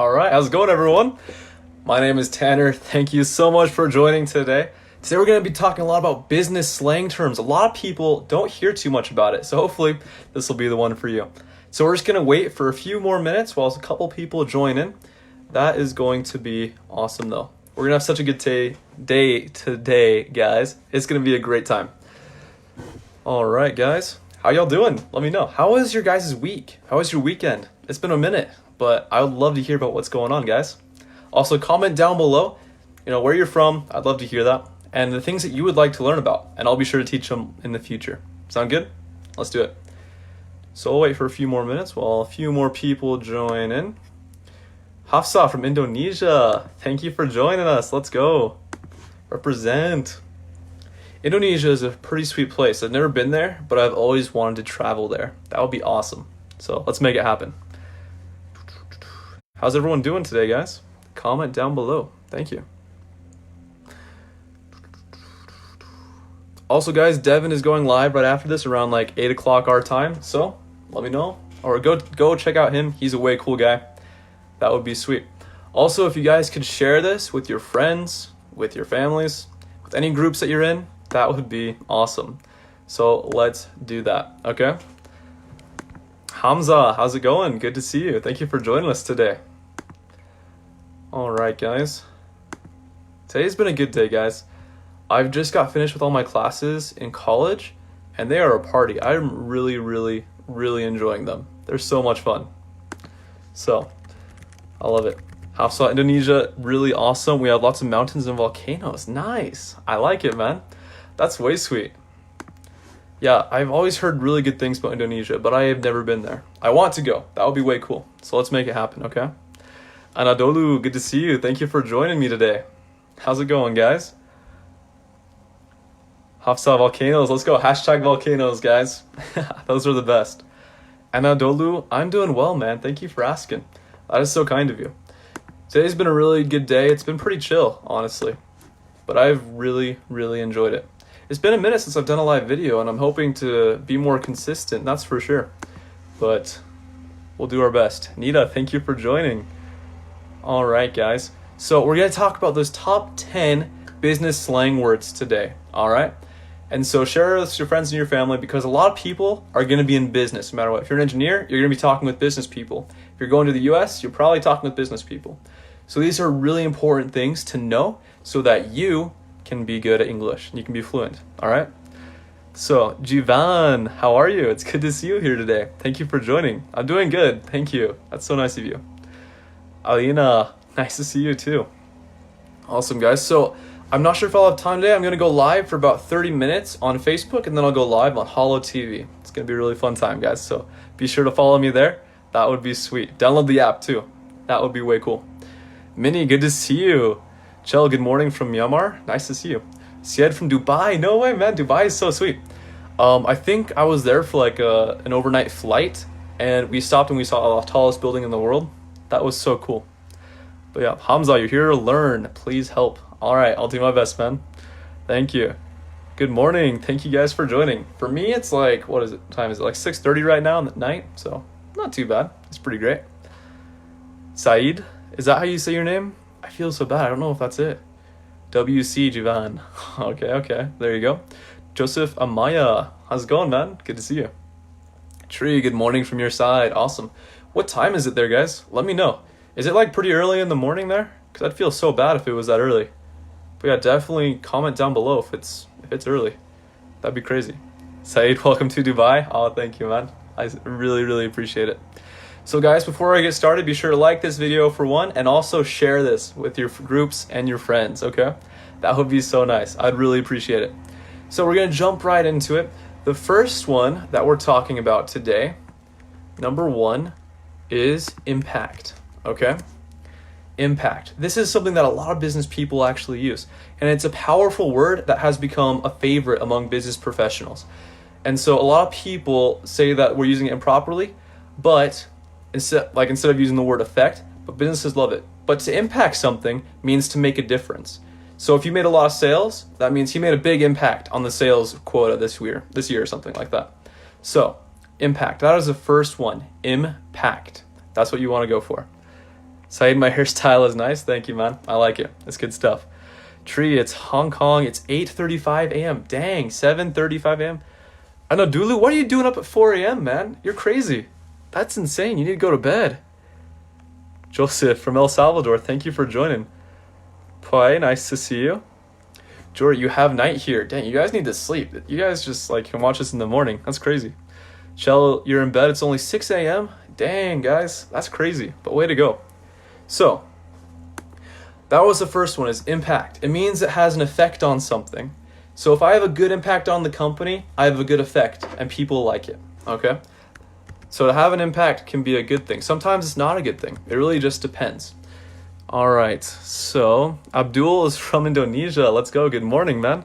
All right, how's it going, everyone? My name is Tanner. Thank you so much for joining today. Today we're going to be talking a lot about business slang terms. A lot of people don't hear too much about it, so hopefully this will be the one for you. So we're just going to wait for a few more minutes while a couple people join in. That is going to be awesome, though. We're going to have such a good day today, guys. It's going to be a great time. All right, guys. How y'all doing? Let me know. How was your guys' week? How was your weekend? It's been a minute, but I would love to hear about what's going on, guys. Also, comment down below, where you're from. I'd love to hear that. And the things that you would like to learn about. And I'll be sure to teach them in the future. Sound good? Let's do it. So we'll wait for a few more minutes while a few more people join in. Hafsa from Indonesia. Thank you for joining us. Let's go. Represent. Indonesia is a pretty sweet place. I've never been there, but I've always wanted to travel there. That would be awesome. So let's make it happen. How's everyone doing today, guys? Comment down below. Thank you. Also, guys, Devin is going live right after this around like 8 o'clock our time. So let me know. Or go check out him. He's a way cool guy. That would be sweet. Also, if you guys could share this with your friends, with your families, with any groups that you're in, that would be awesome. So let's do that, okay? Hamza, how's it going? Good to see you. Thank you for joining us today. All right, guys. Today's been a good day, guys. I've just got finished with all my classes in college, and they are a party. I'm really, really, really enjoying them. They're so much fun. So, I love it. Hafsa, Indonesia, really awesome. We have lots of mountains and volcanoes. Nice. I like it, man. That's way sweet. Yeah, I've always heard really good things about Indonesia, but I have never been there. I want to go. That would be way cool. So let's make it happen, okay? Anadolu, good to see you. Thank you for joining me today. How's it going, guys? Hafsa, volcanoes. Let's go. Hashtag volcanoes, guys. Those are the best. Anadolu, I'm doing well, man. Thank you for asking. That is so kind of you. Today's been a really good day. It's been pretty chill, honestly. But I've really, really enjoyed it. It's been a minute since I've done a live video, and I'm hoping to be more consistent, that's for sure. But we'll do our best. Nita, thank you for joining. All right, guys. So we're going to talk about those top 10 business slang words today, all right? And so share it with your friends and your family, because a lot of people are going to be in business no matter what. If you're an engineer, you're going to be talking with business people. If you're going to the US, you're probably talking with business people. So these are really important things to know so that you can be good at English and you can be fluent, all right? So, Jivan, how are you? It's good to see you here today. Thank you for joining. I'm doing good. Thank you. That's so nice of you. Alina, nice to see you too. Awesome, guys. So, I'm not sure if I'll have time today. I'm going to go live for about 30 minutes on Facebook, and then I'll go live on Holo TV. It's going to be a really fun time, guys. So, be sure to follow me there. That would be sweet. Download the app too. That would be way cool. Minnie, good to see you. Chell, good morning from Myanmar. Nice to see you. Syed from Dubai. No way, man. Dubai is so sweet. I think I was there for like an overnight flight, and we stopped and we saw the tallest building in the world. That was so cool. But yeah, Hamza, you're here to learn. Please help. All right, I'll do my best, man. Thank you. Good morning. Thank you guys for joining. For me, it's like, what is it? Time is it like 6:30 right now at night? So not too bad. It's pretty great. Saeed, is that how you say your name? I feel so bad. I don't know if that's it. WC Jivan. Okay. There you go. Joseph Amaya. How's it going, man? Good to see you. Tree, good morning from your side. Awesome. What time is it there, guys? Let me know. Is it like pretty early in the morning there? Because I'd feel so bad if it was that early. But yeah, definitely comment down below if it's early. That'd be crazy. Saeed, welcome to Dubai. Oh, thank you, man. I really, really appreciate it. So guys, before I get started, be sure to like this video for one, and also share this with your groups and your friends, okay? That would be so nice. I'd really appreciate it. So we're going to jump right into it. The first one that we're talking about today, number one, is impact, okay? Impact. This is something that a lot of business people actually use, and it's a powerful word that has become a favorite among business professionals. And so a lot of people say that we're using it improperly, but instead of using the word effect, but businesses love it. But to impact something means to make a difference. So if you made a lot of sales, that means you made a big impact on the sales quota this year or something like that. So impact, that is the first one, impact. That's what you want to go for. Saeed, my hairstyle is nice. Thank you, man. I like it. It's good stuff. Tree, it's Hong Kong. It's 8:35 a.m. Dang, 7:35 a.m. I know, Dulu, what are you doing up at 4 a.m., man? You're crazy. That's insane. You need to go to bed. Joseph from El Salvador, thank you for joining. Pai, nice to see you. Jory, you have night here. Dang, you guys need to sleep. You guys just can watch this in the morning. That's crazy. Shell, you're in bed. It's only 6 a.m. Dang, guys, that's crazy. But way to go. So, that was the first one, is impact. It means it has an effect on something. So if I have a good impact on the company, I have a good effect and people like it, okay? So to have an impact can be a good thing. Sometimes it's not a good thing. It really just depends. All right, so Abdul is from Indonesia. Let's go. Good morning, man.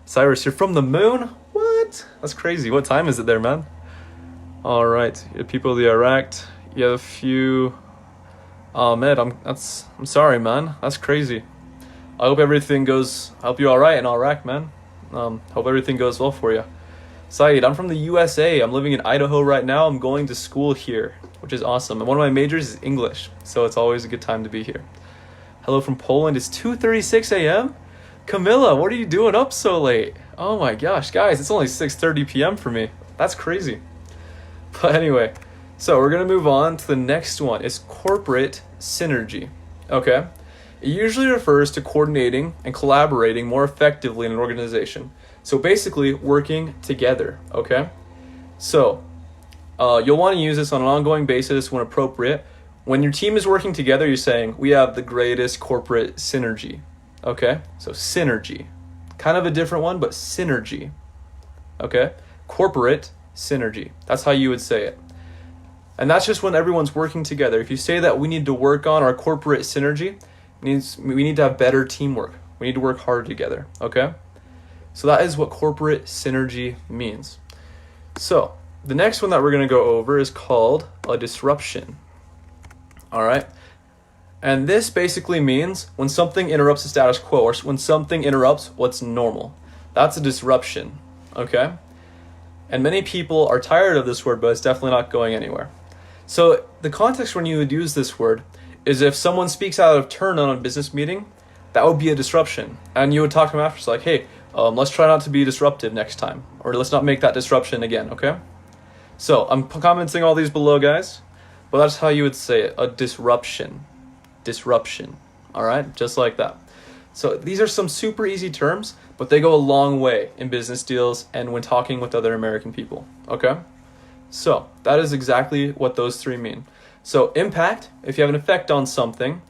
Cyrus, you're from the moon? What? That's crazy. What time is it there, man? All right, you have people of the Iraq. You have a few. Ahmed, I'm sorry, man. That's crazy. I hope everything goes. I hope you're all right in Iraq, man. Hope everything goes well for you. Saeed, I'm from the USA. I'm living in Idaho right now. I'm going to school here, which is awesome. And one of my majors is English, so it's always a good time to be here. Hello from Poland. It's 2:36 a.m. Camilla, what are you doing up so late? Oh my gosh, guys, it's only 6:30 p.m. for me. That's crazy. But anyway, so we're going to move on to the next one. It's corporate synergy, okay? It usually refers to coordinating and collaborating more effectively in an organization. So basically, working together, okay? So, you'll want to use this on an ongoing basis when appropriate. When your team is working together, you're saying, we have the greatest corporate synergy, okay? So synergy. Kind of a different one, but synergy, okay? Corporate synergy. That's how you would say it. And that's just when everyone's working together. If you say that we need to work on our corporate synergy, we need to have better teamwork. We need to work hard together, okay? So that is what corporate synergy means. So the next one that we're going to go over is called a disruption, all right? And this basically means when something interrupts the status quo, or when something interrupts what's normal. That's a disruption, okay? And many people are tired of this word, but it's definitely not going anywhere. So the context when you would use this word is if someone speaks out of turn on a business meeting, that would be a disruption. And you would talk to them after, it's like, hey, let's try not to be disruptive next time, or let's not make that disruption again, okay? So I'm commenting all these below, guys, but that's how you would say it, a disruption. Disruption, all right? Just like that. So these are some super easy terms, but they go a long way in business deals and when talking with other American people, okay? So that is exactly what those three mean. So impact, if you have an effect on something.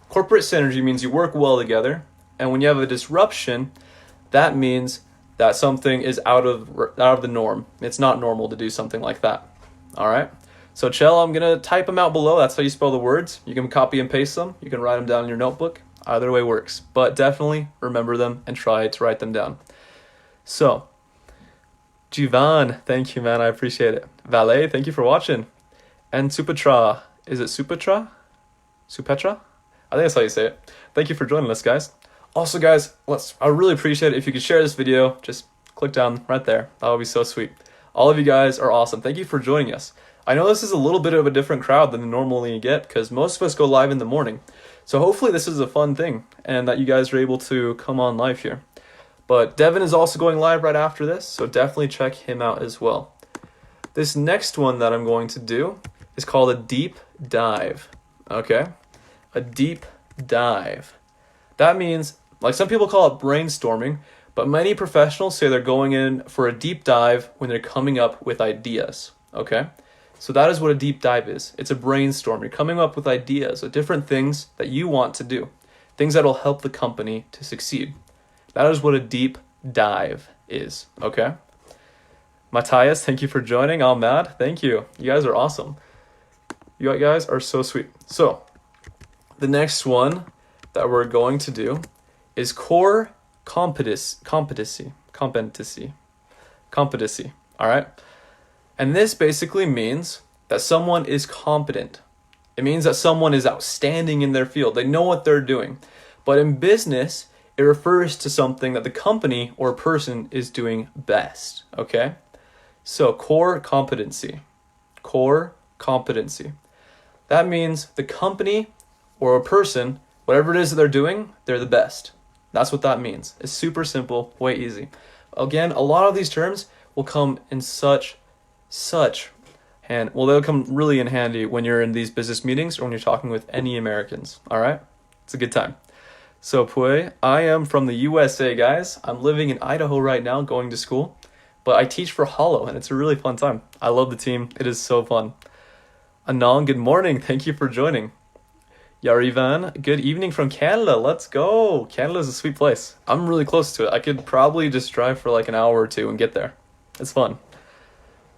Corporate synergy means you work well together. And when you have a disruption, that means that something is out of the norm. It's not normal to do something like that. All right? So Chell, I'm going to type them out below. That's how you spell the words. You can copy and paste them. You can write them down in your notebook. Either way works. But definitely remember them and try to write them down. So, Jivan, thank you, man. I appreciate it. Valet, thank you for watching. And Supatra, is it Supatra? Supetra? I think that's how you say it. Thank you for joining us, guys. Also, guys, I really appreciate it if you could share this video. Just click down right there. That would be so sweet. All of you guys are awesome. Thank you for joining us. I know this is a little bit of a different crowd than you normally get because most of us go live in the morning. So hopefully this is a fun thing and that you guys are able to come on live here. But Devin is also going live right after this, so definitely check him out as well. This next one that I'm going to do is called a deep dive, okay? A deep dive. That means, like some people call it brainstorming, but many professionals say they're going in for a deep dive when they're coming up with ideas, okay? So that is what a deep dive is. It's a brainstorm. You're coming up with ideas of different things that you want to do, things that will help the company to succeed. That is what a deep dive is, okay? Matthias, thank you for joining. Ahmad, thank you. You guys are awesome. You guys are so sweet. So the next one that we're going to do is core competency, all right? And this basically means that someone is competent. It means that someone is outstanding in their field. They know what they're doing. But in business, it refers to something that the company or person is doing best, okay? So core competency. That means the company or a person, whatever it is that they're doing, they're the best. That's what that means. It's super simple, way easy. Again, a lot of these terms will come in they'll come really in handy when you're in these business meetings or when you're talking with any Americans, all right? It's a good time. So, Pui, I am from the USA, guys. I'm living in Idaho right now, going to school, but I teach for Hollow, and it's a really fun time. I love the team. It is so fun. Anand, good morning. Thank you for joining. Yarivan, good evening from Canada. Let's go. Canada is a sweet place. I'm really close to it. I could probably just drive for like an hour or two and get there. It's fun.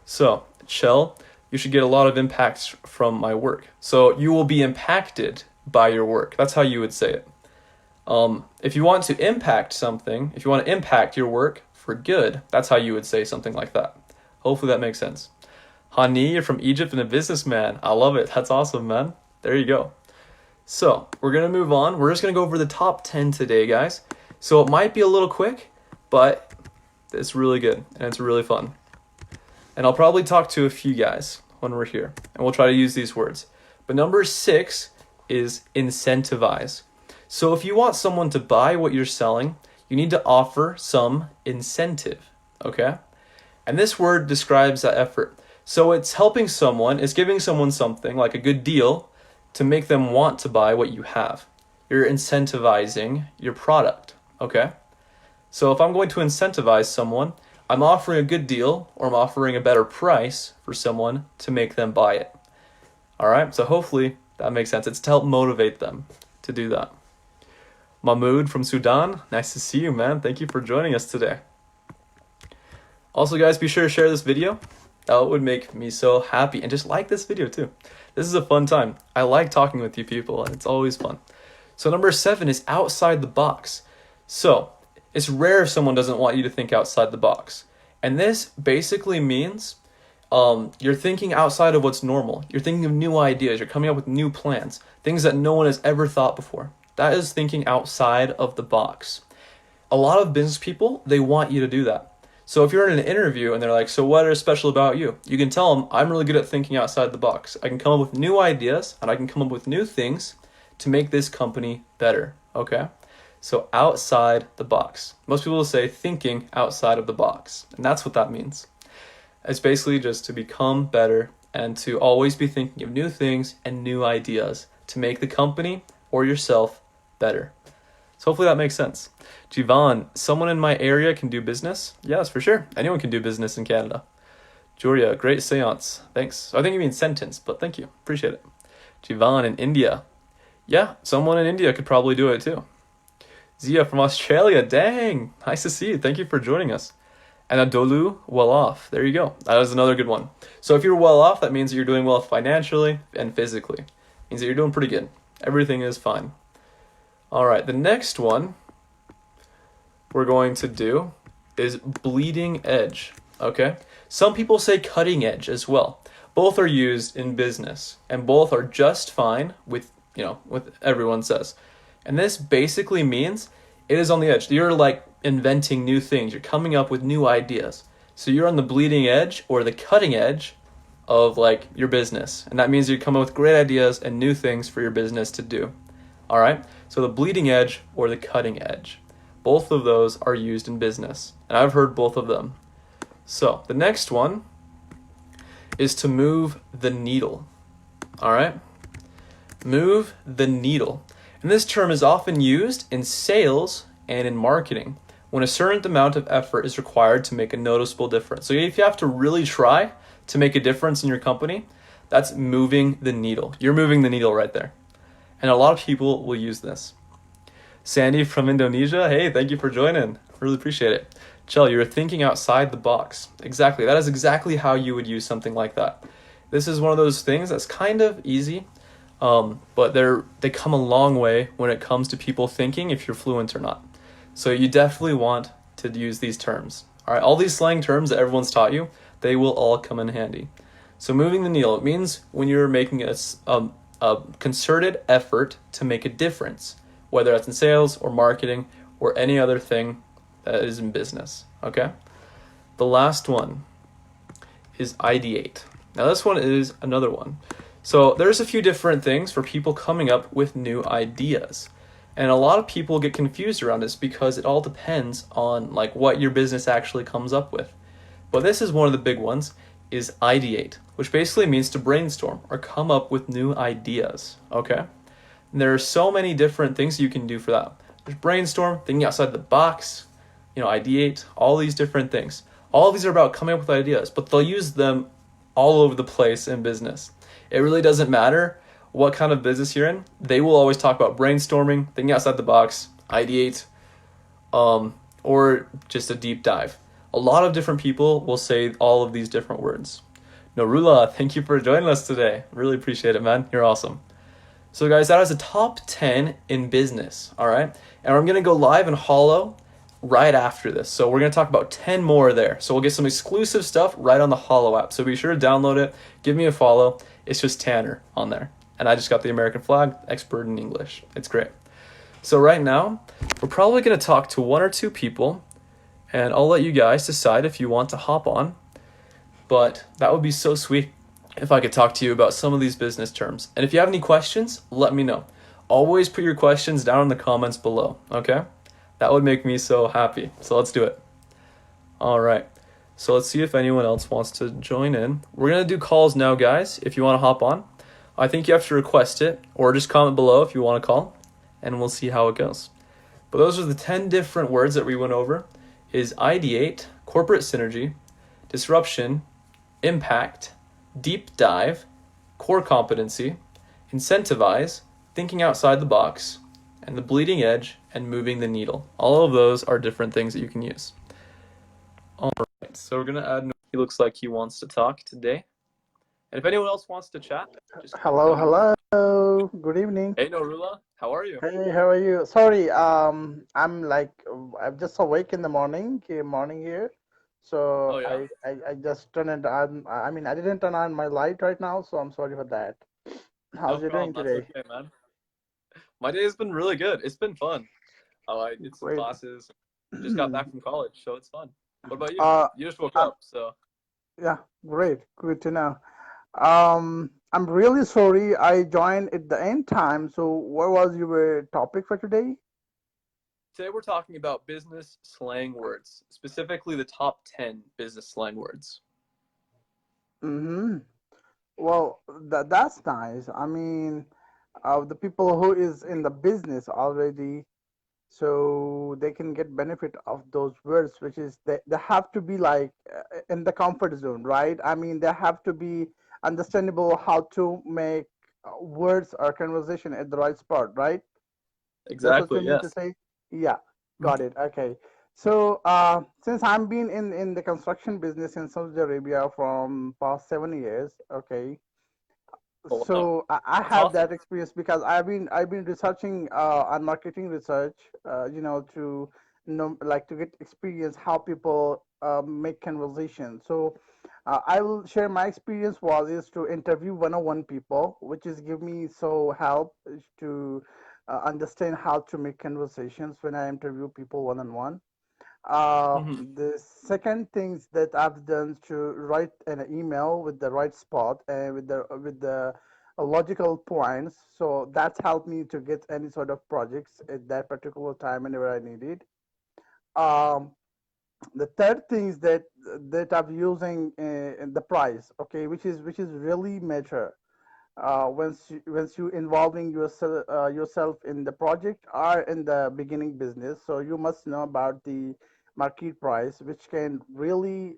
So, Chell, you should get a lot of impacts from my work. So you will be impacted by your work. That's how you would say it. If you want to impact something, if you want to impact your work for good, that's how you would say something like that. Hopefully that makes sense. Hani, you're from Egypt and a businessman. I love it. That's awesome, man. There you go. So we're going to move on. We're just going to go over the top 10 today, guys. So it might be a little quick, but it's really good and it's really fun. And I'll probably talk to a few guys when we're here, and we'll try to use these words. But number 6 is incentivize. So if you want someone to buy what you're selling, you need to offer some incentive, okay? And this word describes that effort. So it's helping someone, it's giving someone something like a good deal to make them want to buy what you have. You're incentivizing your product, okay? So if I'm going to incentivize someone, I'm offering a good deal or I'm offering a better price for someone to make them buy it. All right, so hopefully that makes sense. It's to help motivate them to do that. Mahmoud from Sudan, nice to see you, man. Thank you for joining us today. Also, guys, be sure to share this video. That would make me so happy. And just like this video too. This is a fun time. I like talking with you people and it's always fun. So number 7 is outside the box. So it's rare if someone doesn't want you to think outside the box. And this basically means you're thinking outside of what's normal. You're thinking of new ideas. You're coming up with new plans, things that no one has ever thought before. That is thinking outside of the box. A lot of business people, they want you to do that. So if you're in an interview and they're like, so what is special about you? You can tell them, I'm really good at thinking outside the box. I can come up with new ideas and I can come up with new things to make this company better, okay? So outside the box. Most people will say thinking outside of the box. And that's what that means. It's basically just to become better and to always be thinking of new things and new ideas to make the company or yourself better. So hopefully that makes sense. Jivan, someone in my area can do business? Yes, for sure. Anyone can do business in Canada. Julia, great seance. Thanks. I think you mean sentence, but thank you. Appreciate it. Jivan in India. Yeah, someone in India could probably do it too. Zia from Australia. Dang. Nice to see you. Thank you for joining us. And Adolu, well off. There you go. That is another good one. So if you're well off, that means that you're doing well financially and physically. It means that you're doing pretty good. Everything is fine. All right, the next one we're going to do is bleeding edge, okay? Some people say cutting edge as well. Both are used in business and both are just fine with, what everyone says. And this basically means it is on the edge. You're like inventing new things. You're coming up with new ideas. So you're on the bleeding edge or the cutting edge of like your business. And that means you come up with great ideas and new things for your business to do. All right, so the bleeding edge or the cutting edge. Both of those are used in business, and I've heard both of them. So the next one is to move the needle. All right, move the needle. And this term is often used in sales and in marketing when a certain amount of effort is required to make a noticeable difference. So if you have to really try to make a difference in your company, that's moving the needle. You're moving the needle right there. And a lot of people will use this. Sandy from Indonesia, hey, thank you for joining. Really appreciate it. Chell, you're thinking outside the box. Exactly. That is exactly how you would use something like that. This is one of those things that's kind of easy, but they come a long way when it comes to people thinking if you're fluent or not. So you definitely want to use these terms. All right, all these slang terms that everyone's taught you, they will all come in handy. So moving the needle, it means when you're making a concerted effort to make a difference, whether that's in sales or marketing or any other thing that is in business, okay? The last one is ideate. Now this one is another one. So there's a few different things for people coming up with new ideas. And a lot of people get confused around this because it all depends on like what your business actually comes up with. But this is one of the big ones is ideate, which basically means to brainstorm or come up with new ideas, okay? And there are so many different things you can do for that. There's brainstorm, thinking outside the box, ideate, all these different things. All of these are about coming up with ideas, but they'll use them all over the place in business. It really doesn't matter what kind of business you're in. They will always talk about brainstorming, thinking outside the box, ideate, or just a deep dive. A lot of different people will say all of these different words. Norula, thank you for joining us today. Really appreciate it, man. You're awesome. So, guys, that is a top 10 in business, all right? And I'm going to go live and hollow right after this. So, we're going to talk about 10 more there. So, we'll get some exclusive stuff right on the Hollow app. So, be sure to download it, give me a follow. It's just Tanner on there. And I just got the American flag, expert in English. It's great. So, right now, we're probably going to talk to one or two people, and I'll let you guys decide if you want to hop on. But that would be so sweet if I could talk to you about some of these business terms. And if you have any questions, let me know. Always put your questions down in the comments below, okay? That would make me so happy. So let's do it. All right. So let's see if anyone else wants to join in. We're going to do calls now, guys, if you want to hop on. I think you have to request it or just comment below if you want to call, and we'll see how it goes. But those are the 10 different words that we went over is ideate, corporate synergy, disruption, impact, deep dive, core competency, incentivize, thinking outside the box, and the bleeding edge and moving the needle. All of those are different things that you can use. All right, so we're going to add, he looks like he wants to talk today. And if anyone else wants to chat, just Hello, come on. hello. Good evening. Hey, Norula, how are you? Hey, how are you? Sorry, I'm just awake in the morning here. Oh, So yeah? I just turned it on. I mean, I didn't turn on my light right now, so I'm sorry for that. No How's you doing problem. That's today? okay, man. My day has been really good. It's been fun. I did some Great. classes, just got back from college, so it's fun. What about you? Uh, You just woke I'm, up, so. yeah, great. Good to know. I'm really sorry I joined at the end time. So what was your topic for today? Today we're talking about business slang words, specifically the top 10 business slang words. Mm-hmm. Well, that's nice. I mean, the people who is in the business already, so they can get benefit of those words, which is they have to be like in the comfort zone, right? I mean, they have to be understandable how to make words or conversation at the right spot, right? That's what you Exactly, mean to yes. say? Yeah, Mhm. got it. Okay. So, since I'm been in the construction business in Saudi Arabia from past 7 years, okay, Oh, wow. so I That's have awesome. that experience because I've been researching on marketing research, to know like to get experience how people make conversation. So I will share my experience was is to interview one-on-one people, which is give me so help is to understand how to make conversations when I interview people one-on-one. Hmm. The second things that I've done to write an email with the right spot and with the logical points. So that's helped me to get any sort of projects at that particular time whenever I need it. Um, the third thing is that I'm using the price, okay, which is really matter once you involving yourself in the project or in the beginning business. So you must know about the market price, which can really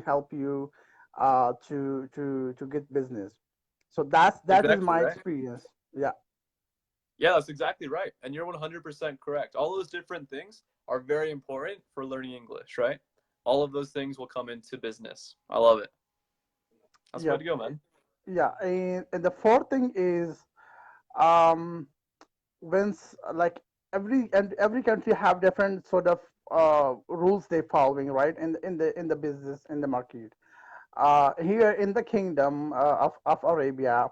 help you to get business. So that is Exactly, my right? experience. Yeah. Yeah, that's exactly right. And you're 100% correct. All those different things are very important for learning English, right? All of those things will come into business. I love it. That's the way Yeah. to go, man. Yeah. And the fourth thing is um like every country have different sort of rules they following, right, in the business in the market. Here in the kingdom of Arabia,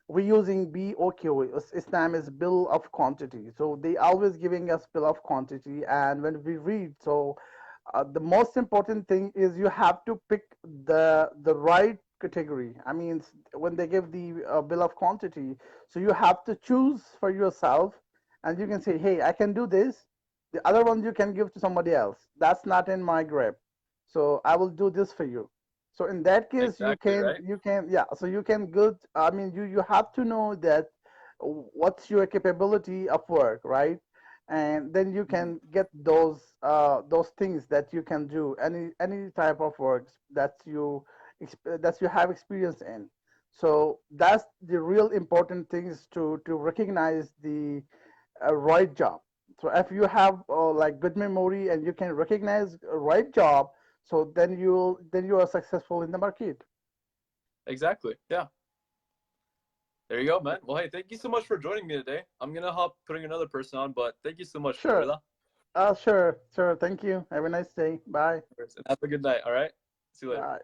we're using BOQ. Islam is bill of quantity. So they always giving us bill of quantity. And when we read, so the most important thing is you have to pick the right category. I mean, when they give the bill of quantity, so you have to choose for yourself, and you can say, "Hey, I can do this." The other one you can give to somebody else. That's not in my grip, so I will do this for you. So in that case, Exactly, right? you can, yeah. So you can good. I mean, you have to know that what's your capability of work, right? And then you Mhm. can get those things that you can do, any type of works that you have experience in. So that's the real important things to recognize the right job. So if you have like good memory and you can recognize a right job, so then you are successful in the market. Exactly. Yeah. There you go, man. Well, hey, thank you so much for joining me today. I'm gonna hop putting another person on, but thank you so much, Sure. Rahila. Sure. Thank you. Have a nice day. Bye. And have a good night. All right. See you later, Bye.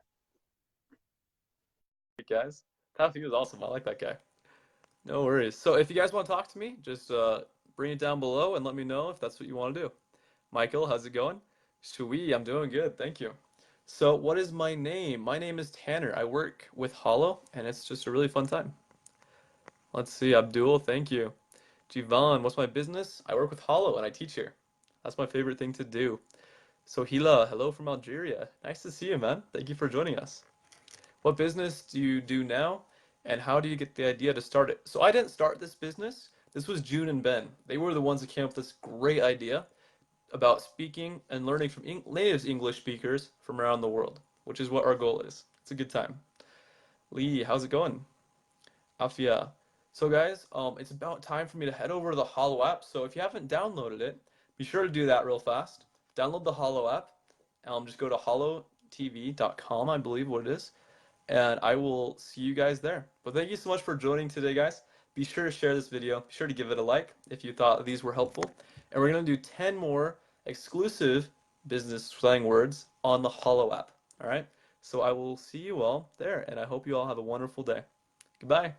guys. Taffy was awesome. I like that guy. No worries. So if you guys want to talk to me, just bring it down below and let me know if that's what you want to do. Michael, how's it going? Sweet, I'm doing good. Thank you. So what is my name? My name is Tanner. I work with Hollow, and it's just a really fun time. Let's see, Abdul, thank you. Jivan, what's my business? I work with Hollow and I teach here. That's my favorite thing to do. So Hila, hello from Algeria. Nice to see you, man. Thank you for joining us. What business do you do now, and how do you get the idea to start it? So I didn't start this business. This was June and Ben. They were the ones that came up with this great idea about speaking and learning from native English speakers from around the world, which is what our goal is. It's a good time. Lee, how's it going? Afia. So guys, it's about time for me to head over to the Hollow app. So if you haven't downloaded it, be sure to do that real fast. Download the Hollow app. Just go to hollowtv.com, I believe what it is, and I will see you guys there. But thank you so much for joining today, guys. Be sure to share this video. Be sure to give it a like if you thought these were helpful. And we're going to do 10 more exclusive business slang words on the Hollow app. All right? So I will see you all there, and I hope you all have a wonderful day. Goodbye.